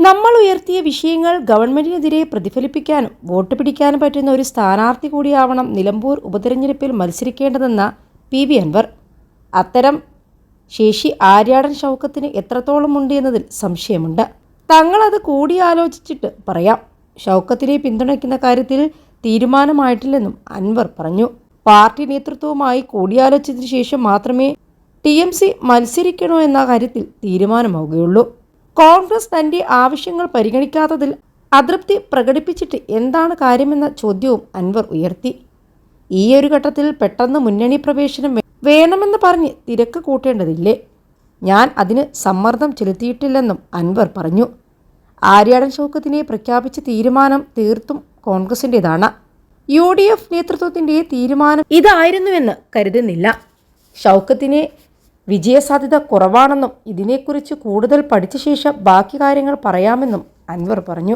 നമ്മൾ ഉയർത്തിയ വിഷയങ്ങൾ ഗവൺമെന്റിനെതിരെ പ്രതിഫലിപ്പിക്കാനും വോട്ട് പിടിക്കാനും പറ്റുന്ന ഒരു സ്ഥാനാർത്ഥി കൂടിയാവണം നിലമ്പൂർ ഉപതെരഞ്ഞെടുപ്പിൽ മത്സരിക്കേണ്ടതെന്ന PV അൻവർ. അത്തരം ശേഷി ആര്യാടൻ ഷൗക്കത്തിന് എത്രത്തോളം ഉണ്ട് എന്നതിൽ സംശയമുണ്ട്. തങ്ങളത് കൂടിയാലോചിച്ചിട്ട് പറയാം. ഷൗക്കത്തിനെ പിന്തുണയ്ക്കുന്ന കാര്യത്തിൽ തീരുമാനമായിട്ടില്ലെന്നും അൻവർ പറഞ്ഞു. പാർട്ടി നേതൃത്വവുമായി കൂടിയാലോചിച്ചതിനു ശേഷം മാത്രമേ TMC മത്സരിക്കണോ എന്ന കാര്യത്തിൽ തീരുമാനമാവുകയുള്ളൂ. കോൺഗ്രസ് തന്റെ ആവശ്യങ്ങൾ പരിഗണിക്കാത്തതിൽ അതൃപ്തി പ്രകടിപ്പിച്ചിട്ട് എന്താണ് കാര്യമെന്ന ചോദ്യവും അൻവർ ഉയർത്തി. ഈ ഒരു ഘട്ടത്തിൽ പെട്ടെന്ന് മുന്നണി പ്രവേശനം വേണമെന്ന് പറഞ്ഞ് തിരക്ക് കൂട്ടേണ്ടതില്ലേ? ഞാൻ അതിന് സമ്മർദ്ദം ചെലുത്തിയിട്ടില്ലെന്നും അൻവർ പറഞ്ഞു. ആര്യാടൻ ഷൗക്കത്തിനെ പ്രഖ്യാപിച്ച തീരുമാനം തീർത്തും കോൺഗ്രസിൻ്റെതാണ്. UDF നേതൃത്വത്തിൻ്റെ തീരുമാനം ഇതായിരുന്നുവെന്ന് കരുതുന്നില്ല. ഷൗക്കത്തിന് വിജയസാധ്യത കുറവാണെന്നും ഇതിനെക്കുറിച്ച് കൂടുതൽ പഠിച്ച ശേഷം ബാക്കി കാര്യങ്ങൾ പറയാമെന്നും അൻവർ പറഞ്ഞു.